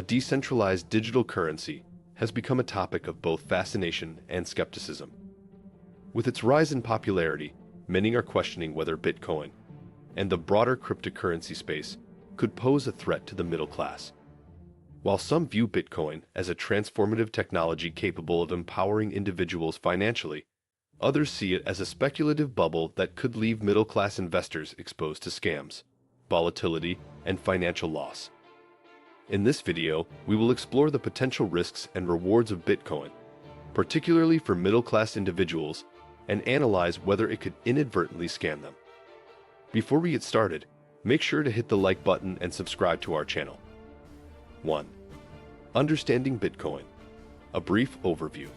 a decentralized digital currency, has become a topic of both fascination and skepticism. With its rise in popularity, many are questioning whether Bitcoin and the broader cryptocurrency space could pose a threat to the middle class. While some view Bitcoin as a transformative technology capable of empowering individuals financially, others see it as a speculative bubble that could leave middle-class investors exposed to scams, volatility, and financial loss. In this video, we will explore the potential risks and rewards of Bitcoin, particularly for middle-class individuals, and analyze whether it could inadvertently scam them. Before we get started, make sure to hit the like button and subscribe to our channel. 1. Understanding Bitcoin. A brief overview.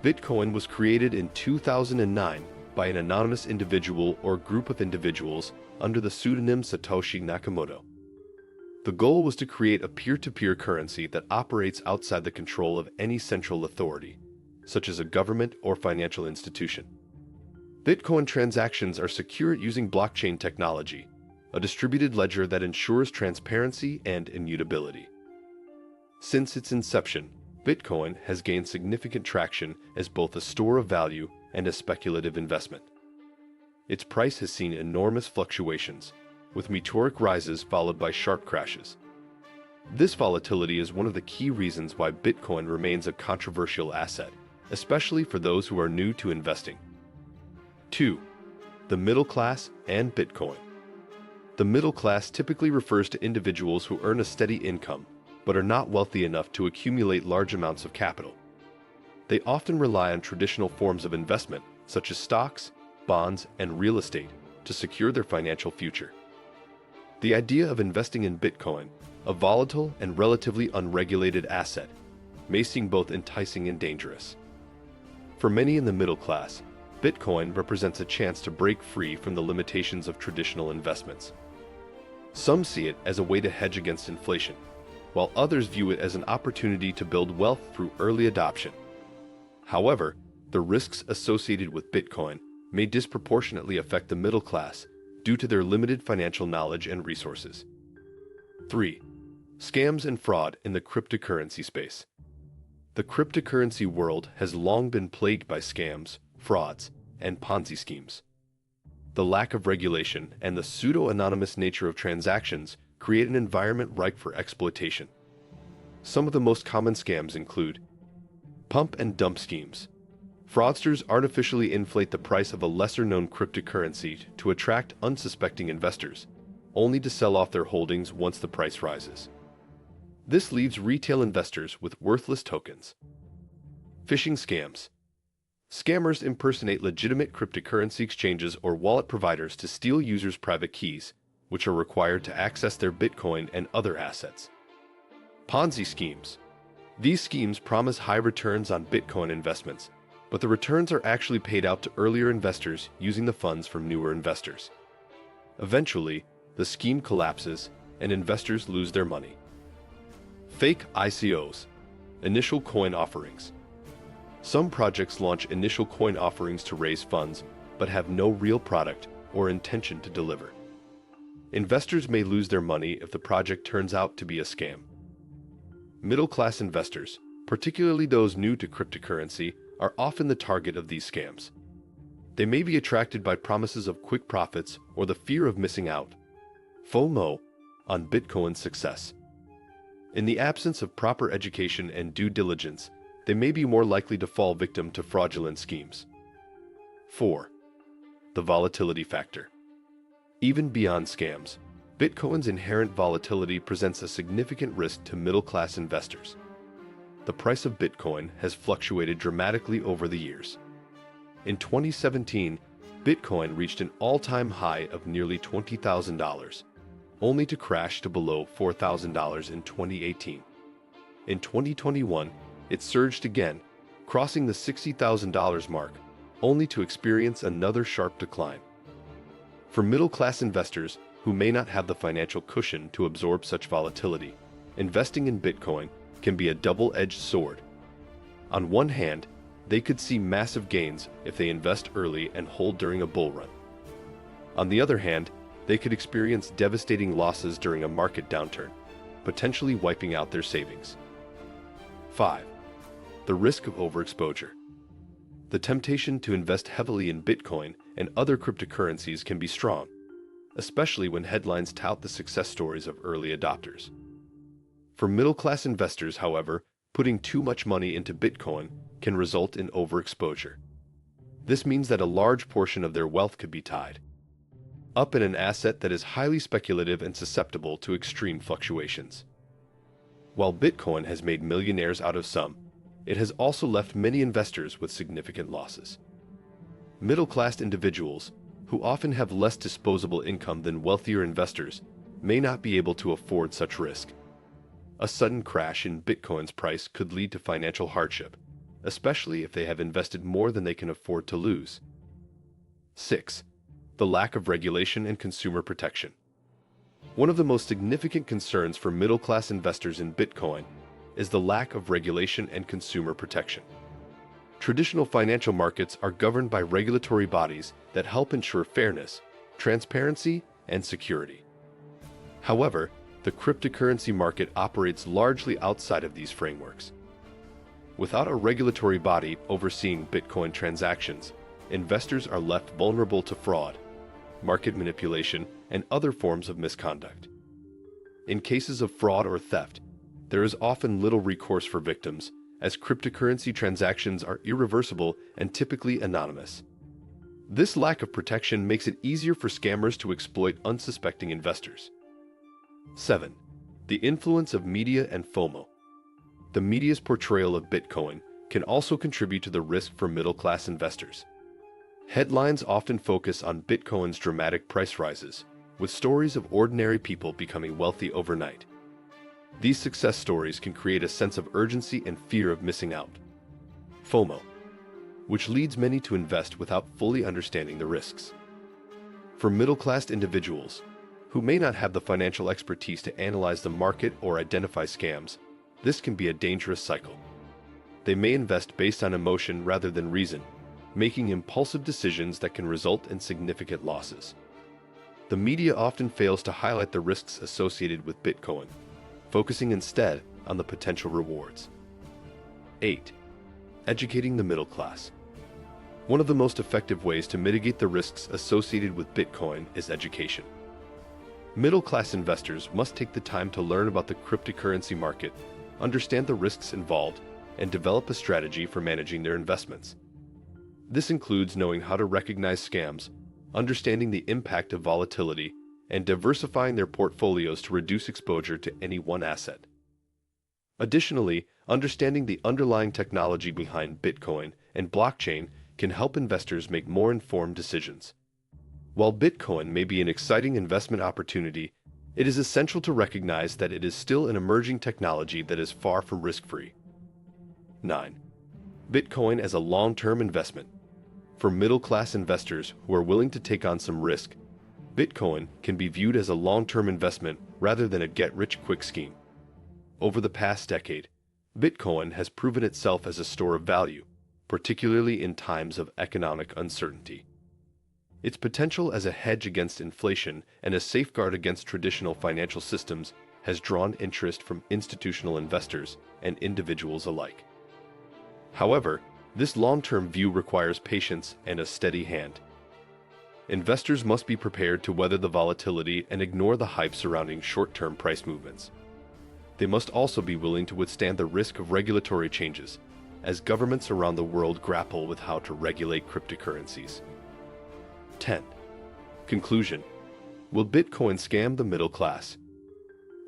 Bitcoin was created in 2009 by an anonymous individual or group of individuals under the pseudonym Satoshi Nakamoto. The goal was to create a peer-to-peer currency that operates outside the control of any central authority, such as a government or financial institution. Bitcoin transactions are secured using blockchain technology, a distributed ledger that ensures transparency and immutability. Since its inception, Bitcoin has gained significant traction as both a store of value and a speculative investment. Its price has seen enormous fluctuations, with meteoric rises followed by sharp crashes. This volatility is one of the key reasons why Bitcoin remains a controversial asset, especially for those who are new to investing. 2. The middle class and Bitcoin. The middle class typically refers to individuals who earn a steady income but are not wealthy enough to accumulate large amounts of capital. They often rely on traditional forms of investment, such as stocks, bonds, and real estate, to secure their financial future. The idea of investing in Bitcoin, a volatile and relatively unregulated asset, may seem both enticing and dangerous. For many in the middle class, Bitcoin represents a chance to break free from the limitations of traditional investments. Some see it as a way to hedge against inflation, while others view it as an opportunity to build wealth through early adoption. However, the risks associated with Bitcoin may disproportionately affect the middle class due to their limited financial knowledge and resources. 3. Scams and fraud in the cryptocurrency space. The cryptocurrency world has long been plagued by scams, frauds, and Ponzi schemes. The lack of regulation and the pseudo-anonymous nature of transactions create an environment ripe for exploitation. Some of the most common scams include pump and dump schemes. Fraudsters artificially inflate the price of a lesser-known cryptocurrency to attract unsuspecting investors, only to sell off their holdings once the price rises. This leaves retail investors with worthless tokens. Phishing scams. Scammers impersonate legitimate cryptocurrency exchanges or wallet providers to steal users' private keys, which are required to access their Bitcoin and other assets. Ponzi schemes. These schemes promise high returns on Bitcoin investments, but the returns are actually paid out to earlier investors using the funds from newer investors. Eventually, the scheme collapses and investors lose their money. Fake ICOs, initial coin offerings. Some projects launch initial coin offerings to raise funds, but have no real product or intention to deliver. Investors may lose their money if the project turns out to be a scam. Middle-class investors, particularly those new to cryptocurrency, are often the target of these scams. They may be attracted by promises of quick profits or the fear of missing out, FOMO, on Bitcoin's success. In the absence of proper education and due diligence, they may be more likely to fall victim to fraudulent schemes. 4. The volatility factor. Even beyond scams, Bitcoin's inherent volatility presents a significant risk to middle-class investors. The price of Bitcoin has fluctuated dramatically over the years. In 2017, Bitcoin reached an all-time high of nearly $20,000, only to crash to below $4,000 in 2018. In 2021, it surged again, crossing the $60,000 mark, only to experience another sharp decline. For middle-class investors who may not have the financial cushion to absorb such volatility, investing in Bitcoin can be a double-edged sword. On one hand, they could see massive gains if they invest early and hold during a bull run. On the other hand, they could experience devastating losses during a market downturn, potentially wiping out their savings. 5. The risk of overexposure. The temptation to invest heavily in Bitcoin and other cryptocurrencies can be strong, especially when headlines tout the success stories of early adopters. For middle-class investors, however, putting too much money into Bitcoin can result in overexposure. This means that a large portion of their wealth could be tied up in an asset that is highly speculative and susceptible to extreme fluctuations. While Bitcoin has made millionaires out of some, it has also left many investors with significant losses. Middle-class individuals, who often have less disposable income than wealthier investors, may not be able to afford such risk. A sudden crash in Bitcoin's price could lead to financial hardship, especially if they have invested more than they can afford to lose. 6. The lack of regulation and consumer protection. One of the most significant concerns for middle-class investors in Bitcoin is the lack of regulation and consumer protection. Traditional financial markets are governed by regulatory bodies that help ensure fairness, transparency, and security. However, the cryptocurrency market operates largely outside of these frameworks. Without a regulatory body overseeing Bitcoin transactions, investors are left vulnerable to fraud, market manipulation, and other forms of misconduct. In cases of fraud or theft, there is often little recourse for victims, as cryptocurrency transactions are irreversible and typically anonymous. This lack of protection makes it easier for scammers to exploit unsuspecting investors. 7. The influence of media and FOMO. The media's portrayal of Bitcoin can also contribute to the risk for middle-class investors. Headlines often focus on Bitcoin's dramatic price rises, with stories of ordinary people becoming wealthy overnight. These success stories can create a sense of urgency and fear of missing out. FOMO, which leads many to invest without fully understanding the risks. For middle-class individuals, who may not have the financial expertise to analyze the market or identify scams, this can be a dangerous cycle. They may invest based on emotion rather than reason, making impulsive decisions that can result in significant losses. The media often fails to highlight the risks associated with Bitcoin, focusing instead on the potential rewards. 8. Educating the middle class. One of the most effective ways to mitigate the risks associated with Bitcoin is education. Middle-class investors must take the time to learn about the cryptocurrency market, understand the risks involved, and develop a strategy for managing their investments. This includes knowing how to recognize scams, understanding the impact of volatility, and diversifying their portfolios to reduce exposure to any one asset. Additionally, understanding the underlying technology behind Bitcoin and blockchain can help investors make more informed decisions. While Bitcoin may be an exciting investment opportunity, it is essential to recognize that it is still an emerging technology that is far from risk-free. 9. Bitcoin as a long-term investment. For middle-class investors who are willing to take on some risk, Bitcoin can be viewed as a long-term investment rather than a get-rich-quick scheme. Over the past decade, Bitcoin has proven itself as a store of value, particularly in times of economic uncertainty. Its potential as a hedge against inflation and a safeguard against traditional financial systems has drawn interest from institutional investors and individuals alike. However, this long-term view requires patience and a steady hand. Investors must be prepared to weather the volatility and ignore the hype surrounding short-term price movements. They must also be willing to withstand the risk of regulatory changes, as governments around the world grapple with how to regulate cryptocurrencies. 10. Conclusion. Will Bitcoin scam the middle class?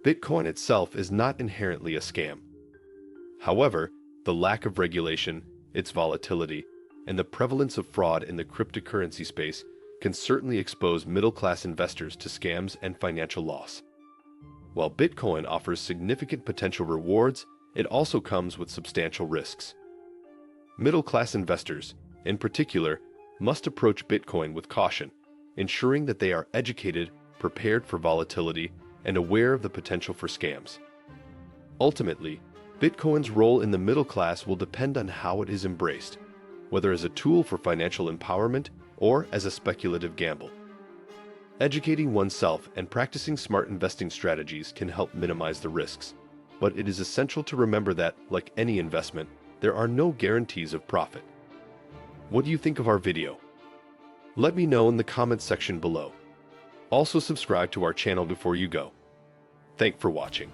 Bitcoin itself is not inherently a scam. However, the lack of regulation, its volatility, and the prevalence of fraud in the cryptocurrency space can certainly expose middle-class investors to scams and financial loss. While Bitcoin offers significant potential rewards, it also comes with substantial risks. Middle-class investors, in particular, must approach Bitcoin with caution, ensuring that they are educated, prepared for volatility, and aware of the potential for scams. Ultimately, Bitcoin's role in the middle class will depend on how it is embraced, whether as a tool for financial empowerment or as a speculative gamble. Educating oneself and practicing smart investing strategies can help minimize the risks, but it is essential to remember that, like any investment, there are no guarantees of profit. What do you think of our video? Let me know in the comments section below. Also subscribe to our channel before you go. Thanks for watching.